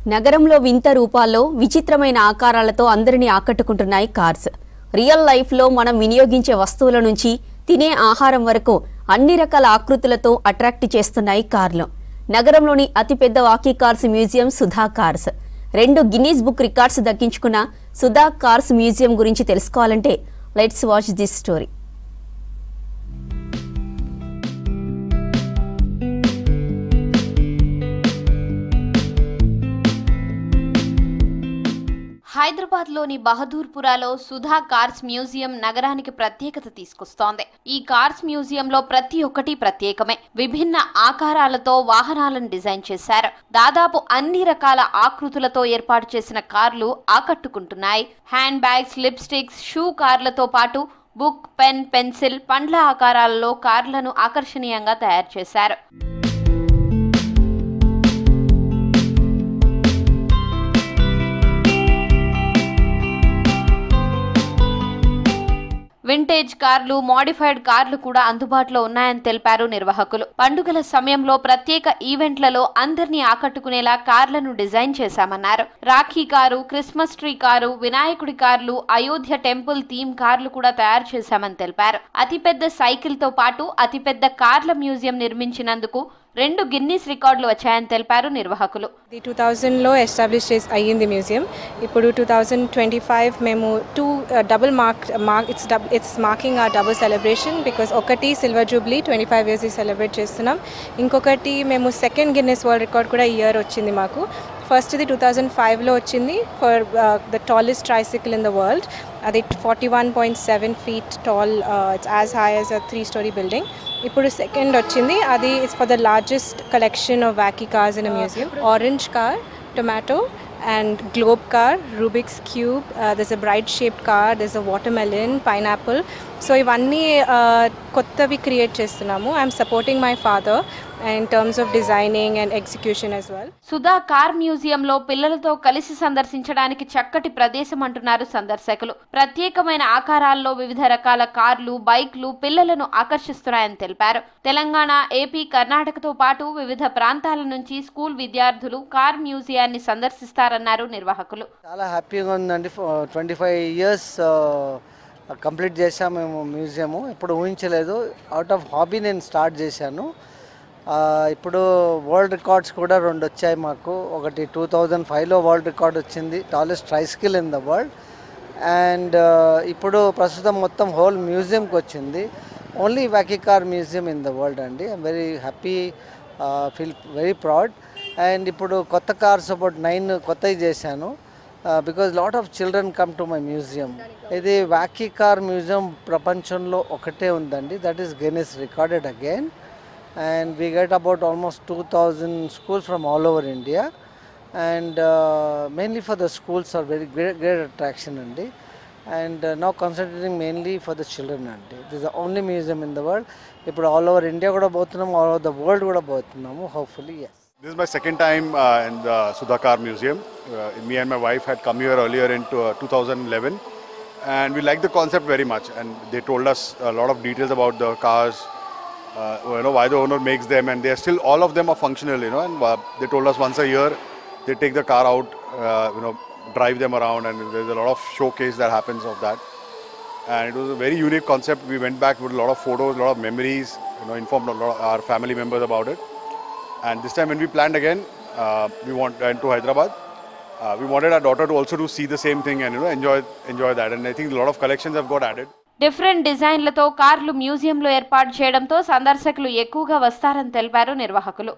నగరంలో వింత రూపాల్లో విచిత్రమైన ఆకారాలతో అందరినీ ఆకట్టుకుంటున్నాయి కార్స్. రియల్ లైఫ్లో మనం వినియోగించే వస్తువుల నుంచి తినే ఆహారం వరకు అన్ని రకాల ఆకృతులతో అట్రాక్ట్ చేస్తున్నాయి కార్లు. నగరంలోని అతిపెద్ద walkie cars museum Sudha cars. 2 Guinness book records దక్కించుకున్న సుధా కార్స్ మ్యూజియం గురించి తెలుసుకోవాలంటే లెట్స్ వాచ్ దిస్ స్టోరీ. హైదరాబాద్లోని బహదూర్పురాలో సుధా కార్స్ మ్యూజియం నగరానికి ప్రత్యేకత తీసుకొస్తోంది. ఈ కార్స్ మ్యూజియంలో ప్రతి ఒక్కటి ప్రత్యేకమే. విభిన్న ఆకారాలతో వాహనాలను డిజైన్ చేశారు. దాదాపు అన్ని రకాల ఆకృతులతో ఏర్పాటు చేసిన కార్లు ఆకట్టుకుంటున్నాయి. హ్యాండ్ బ్యాగ్స్, లిప్స్టిక్స్, షూ కార్లతో పాటు బుక్, పెన్, పెన్సిల్, పండ్ల ఆకారాలలో కార్లను ఆకర్షణీయంగా తయారు చేశారు. వింటేజ్ కార్లు, మోడిఫైడ్ కార్లు కూడా అందుబాటులో ఉన్నాయని తెలిపారు నిర్వాహకులు. పండుగల సమయంలో ప్రత్యేక ఈవెంట్లలో అందరినీ ఆకట్టుకునేలా కార్లను డిజైన్ చేశామన్నారు. Rakhi car, Christmas tree car, వినాయకుడి కార్లు, అయోధ్య టెంపుల్ థీమ్ కార్లు కూడా తయారు చేశామని తెలిపారు. అతిపెద్ద సైకిల్ తో పాటు అతిపెద్ద కార్ల మ్యూజియం నిర్మించినందుకు 2 గిన్నీస్ రికార్డులు వచ్చాయని తెలిపారు నిర్వాహకులు. 2000లో ఎస్టాబ్లిష్ అయ్యింది మ్యూజియం. ఇప్పుడు 2025 మేము 2 డబుల్ ఇట్స్ మార్కింగ్ ఆ డబుల్ సెలబ్రేషన్. బికాస్ ఒకటి సిల్వర్ జూబ్లీ 25 years సెలబ్రేట్ చేస్తున్నాం. ఇంకొకటి మేము 2nd గిన్నెస్ వరల్డ్ రికార్డ్ కూడా ఇయర్ వచ్చింది మాకు. ఫస్ట్ది 2005లో వచ్చింది for the tallest tricycle in the world. అది 41.7 feet tall. It's as high as a 3-story building. ఇప్పుడు 2nd వచ్చింది. అది it's for the largest collection of wacky cars in a museum. Orange car, tomato and globe car, Rubik's cube, there's a bright shaped car, there's a watermelon, pineapple. So ivanni kottavi create chestunnamo. I'm supporting my father in terms of designing and execution as well. Sudha car museum లో పిల్లలతో కలిసి సందర్శించడానికి చక్కటి ప్రదేశం అంటున్నారు సందర్శకులు. ప్రత్యేకమైన ఆకారాల్లో వివిధ రకాల కార్లు, బైక్లు పిల్లలను ఆకర్షిస్తున్నాయని తెలిపారు. తెలంగాణ, ఏపీ, కర్ణాటకతో పాటు వివిధ ప్రాంతాల నుంచి స్కూల్ విద్యార్థులు కార్ మ్యూజియాన్ని సందర్శిస్తారన్నారు నిర్వాహకులు. చాలా హ్యాపీగా ఉందండి. 25 years కంప్లీట్ చేశాము మేము మ్యూజియము. ఇప్పుడు ఊహించలేదు. అవుట్ ఆఫ్ హాబీ నేను స్టార్ట్ చేశాను. ఇప్పుడు వరల్డ్ రికార్డ్స్ కూడా 2 వచ్చాయి మాకు. ఒకటి 2005లో వరల్డ్ రికార్డ్ వచ్చింది, tallest tricycle in the world. And ఇప్పుడు ప్రస్తుతం మొత్తం హోల్ మ్యూజియంకి వచ్చింది. Only wacky car museum in the world అండి. I'm very happy, feel very proud. And ఇప్పుడు కొత్త కార్స్ అబౌట్ 9 కొత్తవి చేశాను. Because lot of children come to my museum. ఇది వాకీ కార్ మ్యూజియం ప్రపంచంలో ఒకటే ఉందండి. That is Guinness recorded again. And we get about almost 2000 schools from all over India, and mainly for the schools are very great attraction andi. And now concentrating mainly for the children andi. This is the only museum in the world. Ipudu all over India kuda pothunnamu, all over the world kuda pothunnamu, hopefully. Yes, this is my second time in the Sudha Car Museum. Me and my wife had come here earlier in 2011, and we liked the concept very much, and they told us a lot of details about the cars, why the owner makes them, and they are still, all of them are functional, and they told us once a year they take the car out, drive them around, and there's a lot of showcase that happens of that. And it was a very unique concept. We went back with a lot of photos, a lot of memories, informed a lot of our family members about it. And this time when we planned again, we went to Hyderabad. We wanted our daughter to also to see the same thing and enjoy that. And I think a lot of collections have got added. Different డిజైన్లతో కార్లు మ్యూజియంలో ఏర్పాటు చేయడంతో సందర్శకులు ఎక్కువగా వస్తారని తెలిపారు నిర్వాహకులు.